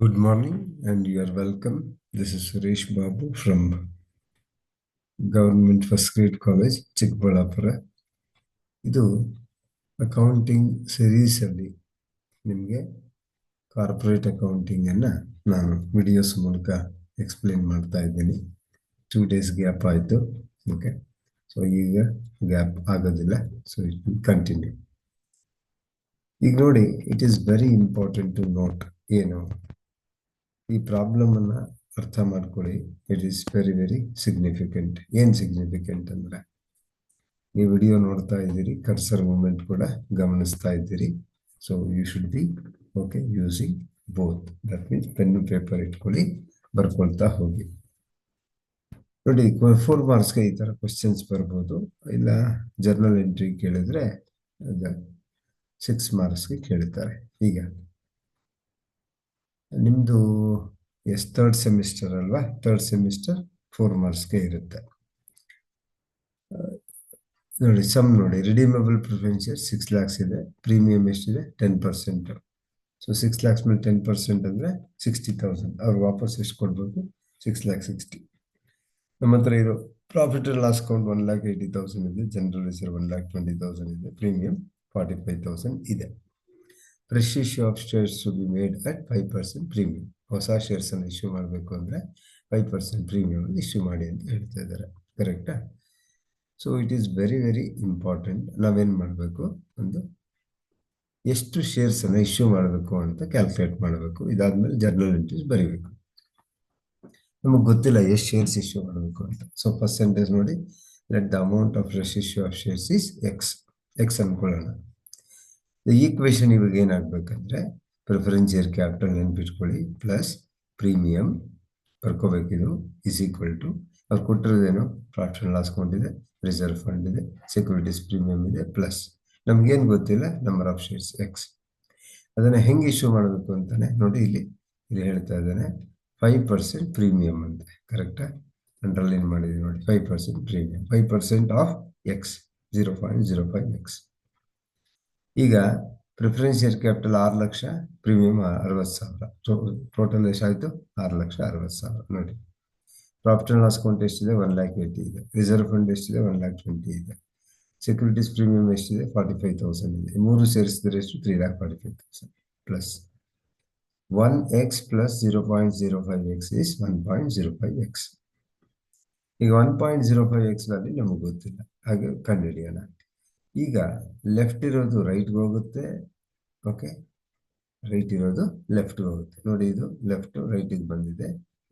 Good morning and you are welcome. This is Suresh Babu from Government First Grade College, Chikbalapura. ಇದು accounting series ಅಲ್ಲಿ ನಿಮಗೆ corporate accounting ಅನ್ನ ನಾನು videos ಮೂಲಕ explain ಮಾಡ್ತಾ ಇದ್ದೀನಿ. 2 days ಗ್ಯಾಪ್ ಆಯಿತು. ಓಕೆ, ಸೊ ಈಗ ಗ್ಯಾಪ್ ಆಗೋದಿಲ್ಲ. So it will continue. ಈಗ ನೋಡಿ, it is very important to note. ಏನು ಈ ಪ್ರಾಬ್ಲಮ್ ಅನ್ನ ಅರ್ಥ ಮಾಡ್ಕೊಳ್ಳಿ. It is very very significant. ಏನ್ ಸಿಗ್ನಿಫಿಕೆಂಟ್ ಅಂದ್ರೆ, ನೀವು ವಿಡಿಯೋ ನೋಡ್ತಾ ಇದ್ದೀರಿ, ಕರ್ಸರ್ ಮೂಮೆಂಟ್ ಕೂಡ ಗಮನಿಸ್ತಾ ಇದ್ದೀರಿ. So you should be okay using both. That means pen paper ಇಟ್ಕೊಳ್ಳಿ, ಬರ್ಕೊಳ್ತಾ ಹೋಗಿ. ನೋಡಿ, 4 ಮಾರ್ಕ್ಸ್ಗೆ ಈ ತರ ಕ್ವಶನ್ಸ್ ಬರ್ಬೋದು. ಇಲ್ಲ ಜರ್ನಲ್ ಎಂಟ್ರಿ ಕೇಳಿದ್ರೆ 6 ಮಾರ್ಕ್ಸ್ಗೆ ಕೇಳ್ತಾರೆ. ಈಗ ನಿಮ್ದು ಥರ್ಡ್ ಸೆಮಿಸ್ಟರ್ ಅಲ್ವಾ? ಥರ್ಡ್ ಸೆಮಿಸ್ಟರ್ 4 ಮಾರ್ಕ್ಸ್ಗೆ ಇರುತ್ತೆ. ನೋಡಿ, ಸಮ್ ನೋಡಿ, ರಿಡೀಮಬಲ್ ಪ್ರಿಫರೆನ್ಸ್ ಶೇರ್ 6 lakhs ಇದೆ. ಪ್ರೀಮಿಯಂ ಎಷ್ಟಿದೆ? 10%. ಸೊ 6 lakhs ಮೇಲೆ 10% ಅಂದ್ರೆ 60,000. ಅವ್ರು ವಾಪಸ್ ಎಷ್ಟು ಕೊಡ್ಬೇಕು? 6,60,000. ನಮ್ಮ ಹತ್ರ ಇರೋ ಪ್ರಾಫಿಟ್ ಅಂಡ್ ಲಾಸ್ ಅಕೌಂಟ್ 1,80,000 ಇದೆ. ಜನರಲ್ ರಿಸರ್ವ್ 1,20,000 ಇದೆ. ಪ್ರೀಮಿಯಂ 45,000 ಇದೆ. Fresh issue of shares to be made at 5% premium. ಹೊಸ ಶೇರ್ಸ್ ಅನ್ನು ಇಶ್ಯೂ ಮಾಡಬೇಕು ಅಂದ್ರೆ 5% ಪ್ರೀಮಿಯಂ ಇಶ್ಯೂ ಮಾಡಿ ಅಂತ ಹೇಳ್ತಾ ಇದ್ದಾರೆ. ಕರೆಕ್ಟಾ? So it is very very important. ನಾವೇನ್ ಮಾಡಬೇಕು, ಒಂದು ಎಷ್ಟು ಶೇರ್ಸ್ ಅನ್ನ ಇಶ್ಯೂ ಮಾಡಬೇಕು ಅಂತ ಕ್ಯಾಲ್ಕುಲೇಟ್ ಮಾಡಬೇಕು. ಇದಾದ್ಮೇಲೆ ಜರ್ನಲ್ ಎಂಟ್ರೀಸ್ ಬರೀಬೇಕು. ನಮಗೆ ಗೊತ್ತಿಲ್ಲ ಎಷ್ಟು ಶೇರ್ಸ್ ಇಶ್ಯೂ ಮಾಡಬೇಕು ಅಂತ. ಸೊ ಪರ್ಸೆಂಟೇಜ್ ನೋಡಿ, let the amount of fresh issue of shares is X ಅನ್ಕೊಳ್ಳೋಣ. ಈಕ್ವೇಶನ್ ಇವಾಗ ಏನಾಗಬೇಕಂದ್ರೆ, ಪ್ರಿಫರೆನ್ಸ್ ಶೇರ್ ಕ್ಯಾಪಿಟಲ್ ನೆನ್ಪಿಟ್ಕೊಳ್ಳಿ, ಪ್ಲಸ್ ಪ್ರೀಮಿಯಂ ಬರ್ಕೋಬೇಕಿದು ಇಸ್ ಈಕ್ವಲ್ ಟು ಅವ್ರು ಕೊಟ್ಟಿರೋದೇನು, ಪ್ರಾಫಿಟ್ ಅಂಡ್ ಲಾಸ್ ಅಕೌಂಟ್ ಇದೆ, ರಿಸರ್ವ್ ಫಂಡ್ ಇದೆ, ಸೆಕ್ಯೂರಿಟೀಸ್ ಪ್ರೀಮಿಯಂ ಇದೆ, ಪ್ಲಸ್ ನಮ್ಗೇನು ಗೊತ್ತಿಲ್ಲ, ನಂಬರ್ ಆಫ್ ಶೇರ್ಸ್ ಎಕ್ಸ್. ಅದನ್ನ ಹೆಂಗೆ ಇಶ್ಯೂ ಮಾಡಬೇಕು ಅಂತಾನೆ ನೋಡಿ, ಇಲ್ಲಿ ಹೇಳ್ತಾ ಇದ್ದಾನೆ 5% ಪ್ರೀಮಿಯಂ ಅಂತ. ಕರೆಕ್ಟಾ? ಅಂಡರ್ಲೈನ್ ಮಾಡಿದ್ವಿ ನೋಡಿ, 5% ಪ್ರೀಮಿಯಂ, 5% ಆಫ್ ಎಕ್ಸ್, 0.05 ಎಕ್ಸ್. ಈಗ preference share capital 6 lakh, premium 60,000. Total ಎಷ್ಟಾಯ್ತು? 6,60,000. ನೋಡಿ, ಪ್ರಾಫಿಟ್ ಅಂಡ್ ಲಾಸ್ ಅಕೌಂಟ್ ಎಷ್ಟಿದೆ? 1,80,000 ಇದೆ. ರಿಸರ್ವ್ ಫಂಡ್ ಎಷ್ಟಿದೆ? 1,20,000 ಇದೆ. ಸೆಕ್ಯೂರಿಟೀಸ್ ಪ್ರೀಮಿಯಂ ಎಷ್ಟಿದೆ? 45,000 ಇದೆ. 3 ಸೇರಿಸಿದ್ರೆ ಎಷ್ಟು? 3,45,000 plus 1x plus 0.05x is 1.05x. ಈಗ 1.05x ವ್ಯಾಲ್ಯೂ ನಮಗೆ ಗೊತ್ತಿಲ್ಲ, ಹಾಗೆ ಕಂಡುಹಿಡಿಯೋಣ. ಈಗ ಲೆಫ್ಟ್ ಇರೋದು ರೈಟ್ಗೆ ಹೋಗುತ್ತೆ. ಓಕೆ, ರೈಟ್ ಇರೋದು ಲೆಫ್ಟ್ಗೆ ಹೋಗುತ್ತೆ. ನೋಡಿ, ಇದು ಲೆಫ್ಟ್ ರೈಟಿಗೆ ಬಂದಿದೆ,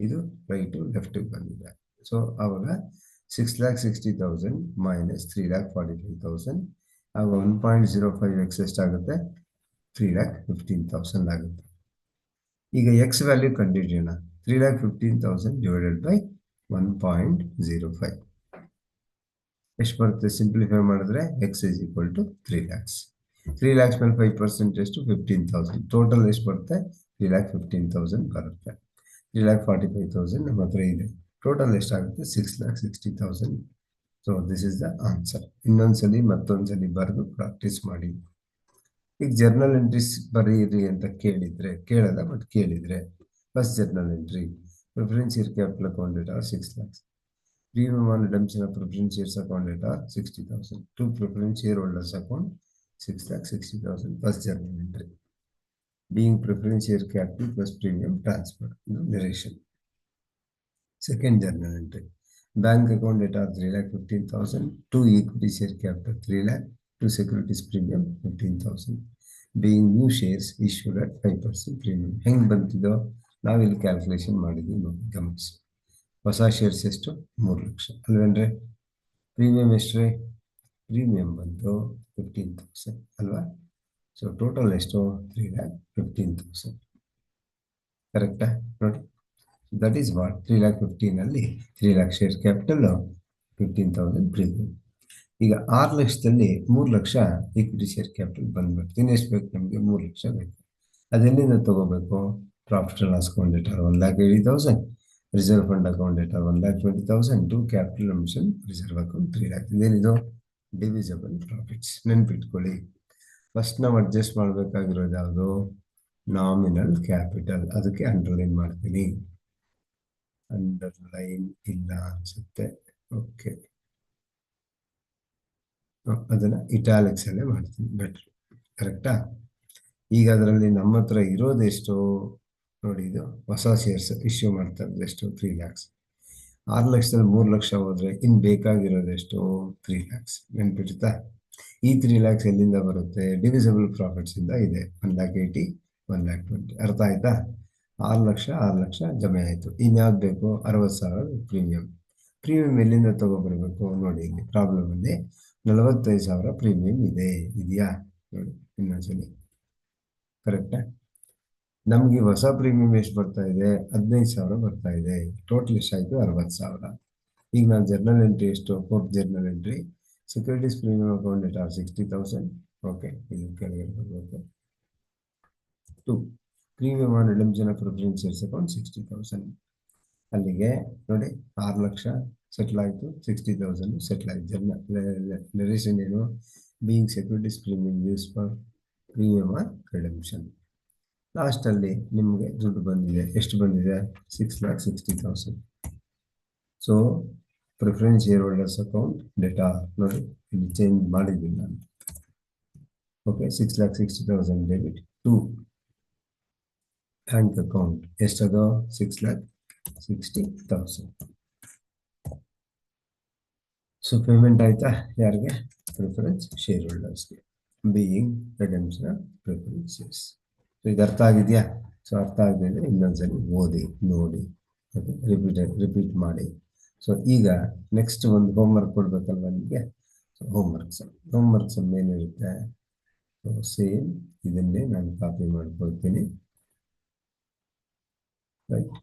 ಇದು ರೈಟು ಲೆಫ್ಟಿಗೆ ಬಂದಿದೆ. ಸೊ ಆವಾಗ 6,60,000 ಮೈನಸ್ 3,45,000 ಆಗ 1.05x ಎಷ್ಟಾಗುತ್ತೆ? 3,15,000 ಆಗುತ್ತೆ. ಈಗ ಎಕ್ಸ್ ವ್ಯಾಲ್ಯೂ ಕಂಡುಹಿಡಿಯೋಣ. 3,15,000 ಡಿವೈಡೆಡ್ ಬೈ 1.05 ಎಷ್ಟು ಬರುತ್ತೆ? ಸಿಂಪ್ಲಿಫೈ ಮಾಡಿದ್ರೆ X is equal to 3 lakhs. 3 lakhs ಮೇಲೆ 5% ಎಷ್ಟು? 15,000. ಟೋಟಲ್ ಎಷ್ಟು ಬರುತ್ತೆ? 3,15,000 ಬರುತ್ತೆ. 3,45,000 ನಮ್ಮ ಹತ್ರ ಇದೆ. ಟೋಟಲ್ ಎಷ್ಟಾಗುತ್ತೆ? 6,60,000. So this is the answer. ಇನ್ನೊಂದ್ಸಲಿ ಮತ್ತೊಂದ್ಸಲಿ ಬರೆದು ಪ್ರಾಕ್ಟೀಸ್ ಮಾಡಿ. ಈಗ ಜರ್ನಲ್ ಎಂಟ್ರೀಸ್ ಬರೀರಿ ಅಂತ ಕೇಳಲ್ಲ, ಬಟ್ ಕೇಳಿದ್ರೆ first journal entry, preference share capital account date are 6 lakhs. Premium on redemption of preference shares account data 60,000. To preference shareholders account 6,60,000 plus journal entry. Being preference share capital plus premium transfer. Narration. Second journal entry. Bank account data 3,15,000. To equity share capital 3 lakh. To securities premium 15,000. Being new shares issued at 5% premium. ಹೆಂಗ್ ಬಂತಿದೋ ನಾವಿಲ್ಲಿ calculation ಮಾಡಿದ್ವಿ ನೋಡಿ, ಗಮನಿಸಿ. ಹೊಸ shares ಎಷ್ಟು? 3 lakh ಅಲ್ವೇನ್ರಿ? Premium ಎಷ್ಟು? Premium ಬಂತು 15,000 ಅಲ್ವಾ? ಸೊ ಟೋಟಲ್ ಎಷ್ಟು? 3,15,000. ಕರೆಕ್ಟಾ? ನೋಡಿ, ದಟ್ ಈಸ್ ವಾಟ್ 3,15,000 ಅಲ್ಲಿ 3 lakh ಶೇರ್ ಕ್ಯಾಪಿಟಲ್, 15,000 ಪ್ರೀಮಿಯಂ. ಈಗ 6 ಲಕ್ಷದಲ್ಲಿ 3 ಲಕ್ಷ ಈಕ್ವಿಟಿ ಶೇರ್ ಕ್ಯಾಪಿಟಲ್ ಬಂದ್ಬಿಟ್ಟು ಇನ್ನೆಷ್ಟು ಬೇಕು ನಮಗೆ? 3 ಲಕ್ಷ ಬೇಕು. ಅದೆಲ್ಲಿಂದ ತಗೋಬೇಕು? Profit and loss account data 1,80,000, reserve fund account data 1,20,000, to capital omission reserve account 3 lakh. ಇದೇನಿದು? Divisible profits. ನೆನ್ಪಿಟ್ಕೊಳ್ಳಿ, ಫಸ್ಟ್ ನಾವು ಅಡ್ಜಸ್ಟ್ ಮಾಡಬೇಕಾಗಿರೋದು ಯಾವುದು? ನಾಮಿನಲ್ ಕ್ಯಾಪಿಟಲ್, ಅದಕ್ಕೆ ಅಂಡರ್ಲೈನ್ ಮಾಡ್ತೀನಿ. ಅಂಡರ್ಲೈನ್ ಇಲ್ಲ ಅನ್ಸುತ್ತೆ. ಓಕೆ, ಅದನ್ನ ಇಟಾಲಿಕ್ಸ್ ಅಲ್ಲೇ ಮಾಡ್ತೀನಿ, ಬೆಟ್ರ್. ಕರೆಕ್ಟಾ? ಈಗ ಅದರಲ್ಲಿ ನಮ್ಮ ಹತ್ರ ಇರೋದೆಷ್ಟು ನೋಡಿ, ಇದು ಹೊಸ ಶೇರ್ಸ್ ಇಶ್ಯೂ ಮಾಡ್ತಾ ಇರೋದು ಎಷ್ಟು? 3 lakhs. 6 ಲಕ್ಷದಲ್ಲಿ 3 ಲಕ್ಷ ಹೋದ್ರೆ ಇನ್ ಬೇಕಾಗಿರೋದೆಷ್ಟು? 3 lakhs. ನೆನ್ಪಿಡ್ತಾ? ಈ 3 lakhs ಎಲ್ಲಿಂದ ಬರುತ್ತೆ? ಡಿವಿಸಿಬಲ್ ಪ್ರಾಫಿಟ್ಸ್ ಇಂದ ಇದೆ. 1,80,000, 1,20,000. ಅರ್ಥ ಆಯ್ತಾ? 6 ಲಕ್ಷ ಜಮೆ ಆಯ್ತು. ಇನ್ಯಾವ್ದು ಬೇಕು? 60,000 ಪ್ರೀಮಿಯಂ. ಪ್ರೀಮಿಯಂ ಎಲ್ಲಿಂದ ತಗೊಬರ್ಬೇಕು ನೋಡಿ, ಇಲ್ಲಿ ಪ್ರಾಬ್ಲಮ್ ಅಲ್ಲಿ 45,000 ಪ್ರೀಮಿಯಂ ಇದೆಯಾ ನೋಡಿ ಇನ್ನೊಂದ್ಸಲಿ. ಕರೆಕ್ಟಾ? ನಮ್ಗೆ ಹೊಸ ಪ್ರೀಮಿಯಂ ಎಷ್ಟು ಬರ್ತಾ ಇದೆ? 15,000 ಬರ್ತಾ ಇದೆ. ಟೋಟಲ್ ಎಷ್ಟಾಯ್ತು? 60,000. ಈಗ ನಾನು ಜರ್ನಲ್ ಎಂಟ್ರಿ ಎಷ್ಟು? Fourth journal entry, securities premium account data 60,000. Okay, ಇದು ಕೆಳಗೆ ಬರಬೇಕು. 2 premium on redemption of preference shares account 60,000. ಅಲ್ಲಿಗೆ ನೋಡಿ 6 ಲಕ್ಷ ಸೆಟ್ಲ್ ಆಯಿತು, 60,000 ಸೆಟ್ಲ್ ಆಯ್ತು. ನರೇಷನ್ ಏನು? Being securities premium use for premium on redemption. ಲಾಸ್ಟಲ್ಲಿ ನಿಮಗೆ ದುಡ್ಡು ಬಂದಿದೆ. ಎಷ್ಟು ಬಂದಿದೆ? 6,60,000. So preference share holders account data ನೋಡಿ, ಇಲ್ಲಿ ಚೇಂಜ್ ಮಾಡಿದ್ದೀನಿ ನಾನು. Okay, 6,60,000 debit to bank account. ಎಷ್ಟದು? 6,60,000. ಸೊ ಪೇಮೆಂಟ್ ಆಯ್ತಾ? ಯಾರಿಗೆ? ಪ್ರಿಫರೆನ್ಸ್ ಶೇರ್ ಹೋಲ್ಡರ್ಸ್ಗೆ, ಬೀಯಿಂಗ್ ರಿಡೆಂಪ್ಷನ್ ಪ್ರಿಫರೆನ್ಸ್ ಶೇರ್ಸ್. ಇದು ಅರ್ಥ ಆಗಿದೆಯಾ? ಸೊ ಅರ್ಥ ಆಗಿದ್ರೆ ಇನ್ನೊಂದ್ಸಲಿ ಓದಿ ನೋಡಿ, ಓಕೆ, ರಿಪೀಟ್ ಮಾಡಿ. ಸೊ ಈಗ ನೆಕ್ಸ್ಟ್ ಒಂದು ಹೋಮ್ವರ್ಕ್ ಕೊಡ್ಬೇಕಲ್ವ ನಿಮಗೆ? ಸೊ ಹೋಮ್ವರ್ಕ್ಸ್ ಏನಿರುತ್ತೆ? ಸೊ ಸೇಮ್ ಇದನ್ನೇ ನಾನು ಕಾಪಿ ಮಾಡ್ಕೊಳ್ತೀನಿ, ರೈಟ್.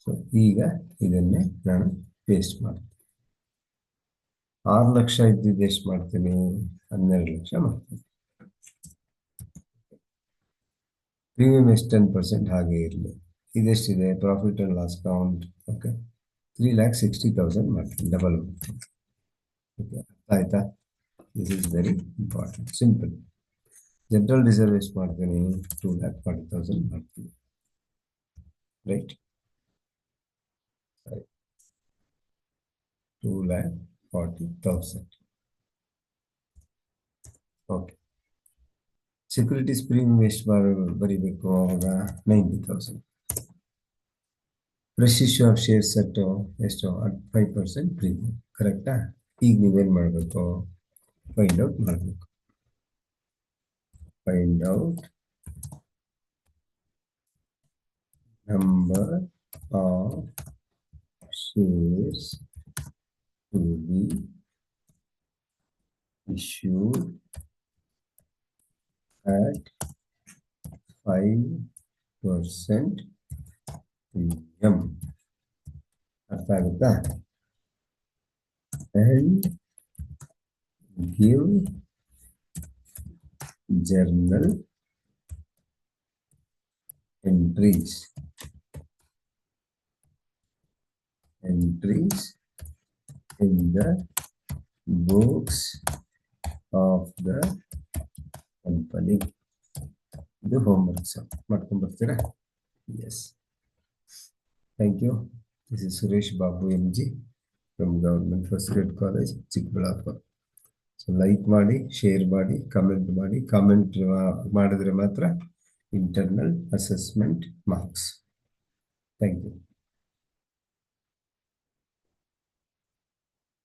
ಸೊ ಈಗ ಇದನ್ನೇ ನಾನು ಪೇಸ್ಟ್ ಮಾಡ್ತೀನಿ. 6 ಲಕ್ಷ ಇದ್ದಿದ್ದು ಎಷ್ಟು ಮಾಡ್ತೀನಿ? 12 ಲಕ್ಷ ಮಾಡ್ತೀನಿ. ಪ್ರೀಮಿಯಂ ಎಷ್ಟು? 10% ಹಾಗೆ ಇರಲಿ. ಇದೆಷ್ಟಿದೆ? Profit and loss account. Okay, 3,60,000 ಮಾಡ್ತೀನಿ, ಡಬಲ್ ಮಾಡ್ತೀನಿ. ಓಕೆ, ಅರ್ಥ ಆಯ್ತಾ? This is very important, simple. General reserve ಎಷ್ಟು ಮಾಡ್ತೀನಿ? 2,40,000 ಮಾಡ್ತೀನಿ, ರೈಟ್. 2,40,000. ಓಕೆ, ಸೆಕ್ಯೂರಿಟೀಸ್ ಪ್ರೀಮಿಯಂ ಎಷ್ಟು ಬರೀಬೇಕು? ಆವಾಗ 90,000. Fresh issue of shares at ಎಷ್ಟು? 5% ಪ್ರೀಮಿಯಂ. ಕರೆಕ್ಟಾ? ಈಗ ನೀವೇನು ಮಾಡಬೇಕು? ಫೈಂಡ್ ಔಟ್ ಮಾಡಬೇಕು. Find out number of shares to be issued at 5% premium. ಅರ್ಥ ಆಗುತ್ತಾ? And give journal entries in the books of the company. ಇದು ಹೋಮ್ವರ್ಕ್ ಮಾಡ್ಕೊಂಡು ಬರ್ತೀರಾ? Yes, thank you. This is Suresh Babu MG from government first grade college, Chikkaballapur. So like ಮಾಡಿ, share ಮಾಡಿ, comment ಮಾಡಿ. Comment ಮಾಡಿದ್ರೆ ಮಾತ್ರ internal assessment marks. Thank you.